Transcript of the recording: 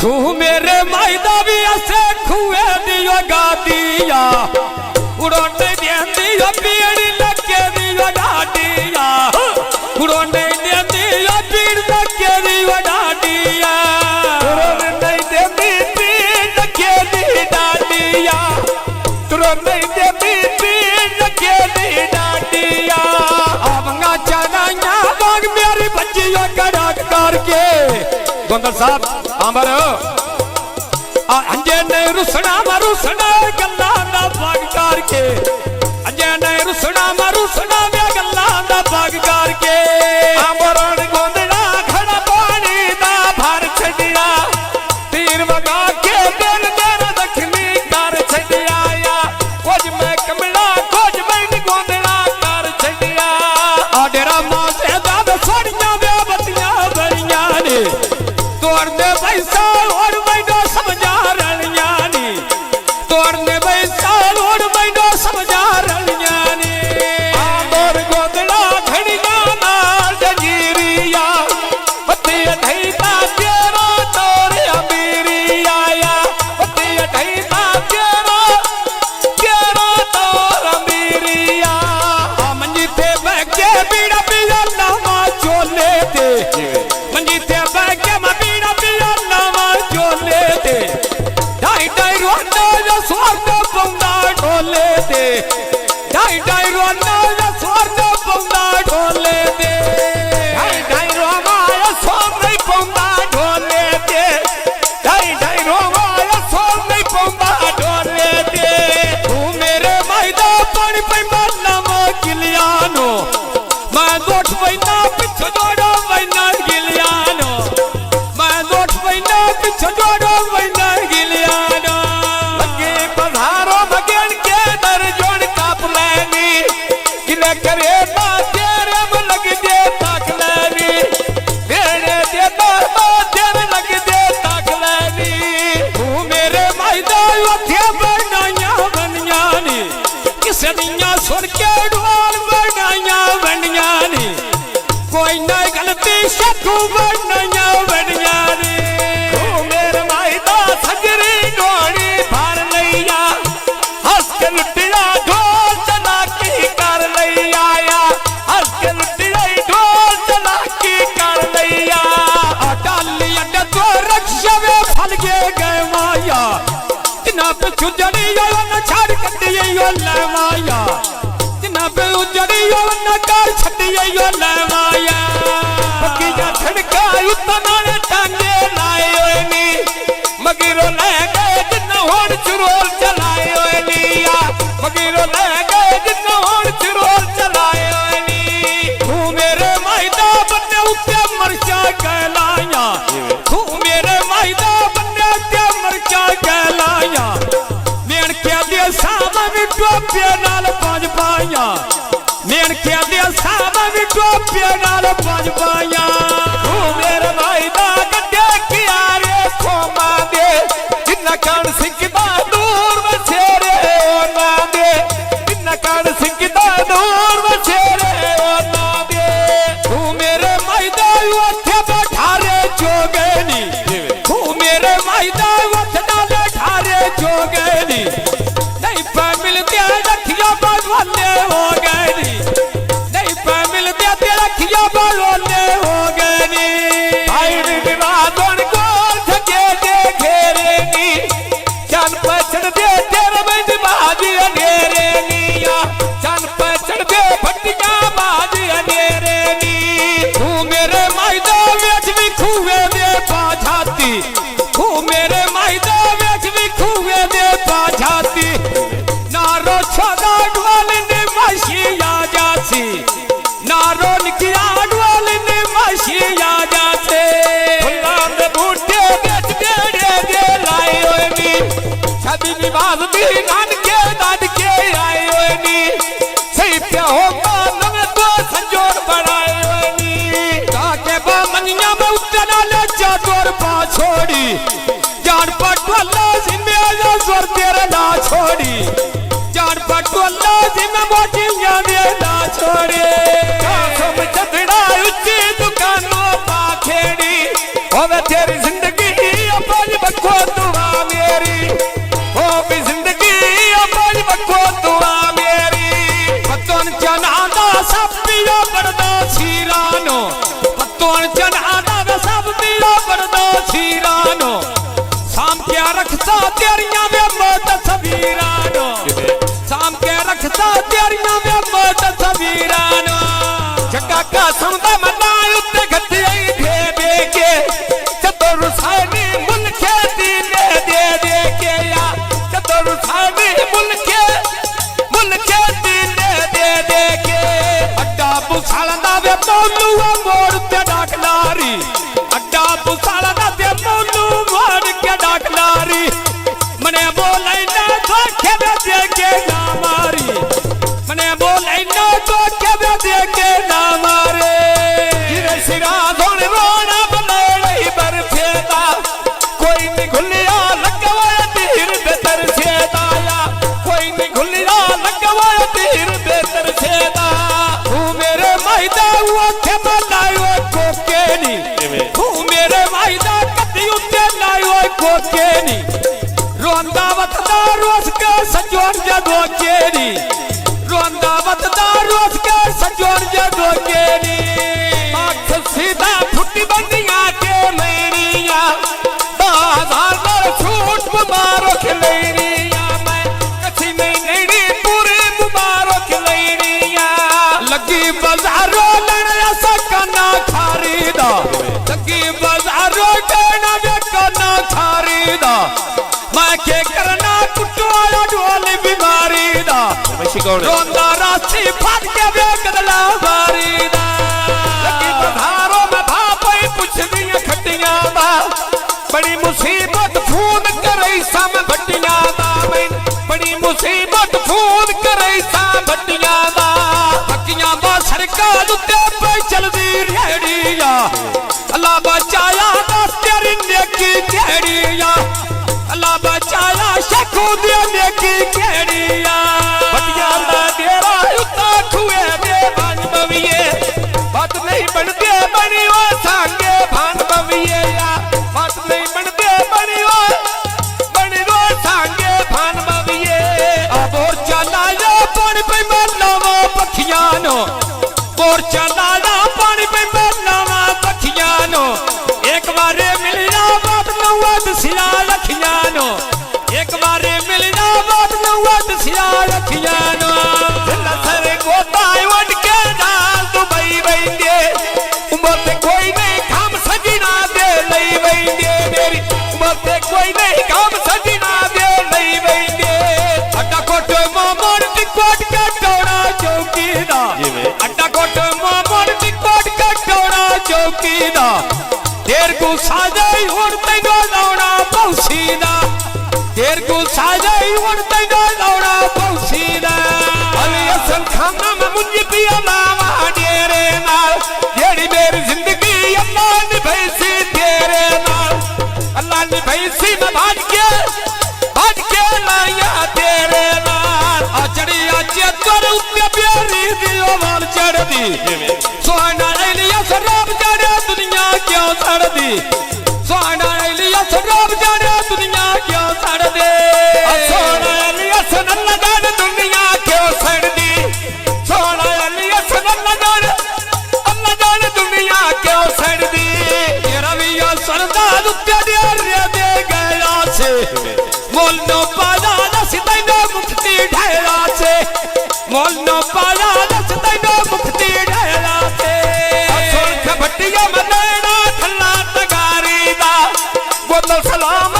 तू मेरे मायदा भी ऐसे खुए दियो गादिया उड़ोने दियो पीड़ लगे दियो डाडिया उड़ोने दियो पीड़ लगे दियो डाडिया उड़ोने दियो पीड़ लगे दियो डाडिया उड़ोने दियो पीड़ लगे दियो डाडिया आवंगा चनाया बाग मेरी बच्चियों कड़ा करके गोंदल साहब आंबर अंजे ने रुसना मरुसना गल्ला दा भाग करके अंजे ने रुसना मरुसना वे गल्ला दा भाग करके आंबरण गोंदड़ा खड़ा पानी दा भर छड़िया तीर वगा के दिल मेरा दखनी कर छड़िया या कुछ मैं कमला कुछ मैं गोंदड़ा कर छड़िया आ डेरा मां से दाद सोड़ियां वे बतियां बड़ियां ने तोड़ने पैसा और मैंने समझा रलियानी तोड़ने पैसा और मैंने समझा रलियानी आंदोर गोदड़ा घड़िया नाल जंजीरिया बत्ती ढईता तेरा तोर अमीरिया या बत्ती ढईता तेरा तोर अमीरिया मंजी थे बैठे बीड़ा बीड़ा लावा चोले थे मंजी थे बैठे ढाई ढाई रोना स्वर्ण पौंदा ढोले दे ढाई ढाई रोना स्वर्ण पौंदा ढोले दे ढाई ढाई रोमा स्वर्ण पौंदा ढोले दे ढाई ढाई रोमा स्वर्ण पौंदा ढोले दे तू मेरे मायदा पानी पे मरना गिलियानो मैं गोठ बैना पिछ जोड़ो बैना गिलियानो मैं गोठ बैना पिछ जोड़ो बैना गिलियानो लगे पधारो मगन के दर जोड़ काप लेनी किले करे ना तेरे में लग दे ताक लेनी तेरे दे तेरे लग दे ताक लेनी तू मेरे मायदा उठे बनाया बनियानी किसे दिया सुन के ढोल बनाया बनियानी कोई ना गलती शक्कू बनाया बनियानी तू मेरे मायदा सजरी डोरी भर लैया हंस के लुटिया ढोल चलाकी कर लैया या हंस के लुटिया ढोल चलाकी कर लैया डाली अड्डा तो रक्षा में फल गए माया तिना पे छुजड़ी न छाड़ कटिए यो ले माया तिना पे उजड़ी न कार छटिए यो ले माया पकीजा छड़का उतना ने टांगे लाए ओए नी मगीरो ले गए जिन्ना होड़ चुरोल चलाए ओए नी या मगीरो ले गए जिन्ना होड़ चुरोल चलाए ओए नी तू मेरे मायदा बन्ने उत्ते मरचा कहलाया तू मेरे मायदा बन्ने उत्ते मरचा कहलाया मेन के दे सामा भी टोपे नाल पांच पाया मेन के दे सामा भी टोपे नाल पांच पाया तू मेरे मायदा गड्डे कियारे खोमा दे जिन्ना कान सिकदा दूर बछेरे ओ ना दे जिन्ना कान सिकदा दूर बछेरे ओ ना दे तू मेरे मायदा उठे बैठारे जोगेनी तू मेरे मायदा उठे डाले ठारे जोगेनी नहीं पे मिलते रखिया बाजवाले हो गए नी नहीं पे मिलते रखिया बाजवाले हो गए नी भाई विवादन गोल ठगे दे घेरे नी चल पछड़ दे तेरे में बाजी अंधेरे नी या चल पछड़ दे भट्टिया बाजी अंधेरे नी तू मेरे मायदा वेच भी खुए दे पाछाती तू मेरे मायदा वेच भी खुए दे पाछाती नारो छोदा ढोल ने मशिया जासी नारो निकिया ढोल ने मशिया जाते फुल्लार दे बूटे बेच दे लाए ओए नी छवि निवास भी नानके दादके आए ओए नी सही पे होगा नवे तो संजोर बनाए ओए नी काके बा मनिया में उत्ते नाले चादर पा छोड़ी जान पटवाला जिम्मे जोर तेरा ना छोड़ी जान पटवाला जिम्मे मोटियां दे ना छोड़े कासम चदड़ा उच्ची दुकानों पा खेड़ी होवे तेरी जिंदगी अपन मौलू मोड़ ते डाकलारी अड्डा पुसाला दा ते मौलू मोड़ के डाकलारी मने बोले ना धोखे में दे के ना मारी मने बोले ना धोखे में दे के ना मारे गिरे सिरा धोन रोना बलेड़ी बरसेदा कोई नहीं घुलिया लगवाया तीर बेतर सेदाया कोई नहीं घुलिया लगवाया तीर बेतर सेदा तू मेरे मायदा उथे मलायो कोकेनी तू मेरे मायदा कदी उते लायो कोकेनी रोंदा वतदा रोज के सजोर जदो केनी रोंदा वतदा रोज के सजोर जदो केनी आंख सीधा फुटी बंदियां के मेरिया बाजार पर छूट मुबारक खिलैरिया मैं कसी में नेड़ी पूरे मुबारक खिलैरिया लगी बाजारों लड़या सकना खरीदा लगी बाजारों कहना वे कना खरीदा मैं के करना कुटवाला ढोल बीमारी दा रोंदा राशि फट के वे कदला बारी दा लगी पधारो में भापई पुछ दिया खटियां दा बड़ी मुसीबत फोन करे सम भट्टियां दा मैं बड़ी मुसीबत फोन करे सम भट्टियां दा भक्कियां दा सरकार उत्ते पे चलदी रेड़िया अल्लाह बचाया दस तेरी नेकी केड़िया अल्लाह बचाया शखू देने की केड़िया भटिया दा डेरा उता खुए दे भान बविए बात नहीं बनते बनी वो सांगे भान बविए या बात नहीं बनते बनी वो सांगे भान बविए अब और चला जा पानी पे मरना पखियां नो और चला जा पानी पे मरना पखियां नो एक बारे मिलना बात नौवत सिया रखियां नो एक बारे मिलना बात नौवत सिया रखियां नो लसर गोता वड के जाल दुबई वेंदे उम्र ते कोई नहीं काम सजना दे लई वेंदे मेरी उम्र ते कोई नहीं काम सजना दे लई वेंदे अड्डा कोट मोमोड़ टिकोट का टोड़ा चौकी दा अड्डा कोट मोमोड़ टिकोट का टोड़ा चौकी दा देर को साजाई उड़ते नो लौड़ा पौसीदा देर को साजाई उड़ते नो लौड़ा पौसीदा अली हसन खाना में मुझे पिया लावा डेरे नाल जेड़ी मेरी जिंदगी अल्लाह ने भैसी तेरे नाल अल्लाह ने भैसी में भाज के लाया तेरे नाल आ चढ़ी आ चेतर उत्ते प्यारी दियो वाल चढ़ दी सोहना एलिया शराब चढ़े दुनिया क्यों सड़ दी सोहना एलिया शराब चढ़े दुनिया क्यों सड़ दे सोहना एलिया सनन जान दुनिया क्यों सड़ दी सोहना एलिया सनन जान दुनिया क्यों सड़ दी तेरा भी या सरदार उत्ते दे गया से मोल नो पाला दस तैनो मुक्ति ढेरा से मोल नो पाला दस तैनो मुक्ति ढेरा से भट्टिया मदेना थल्ला तगारी दा बोतल सलाम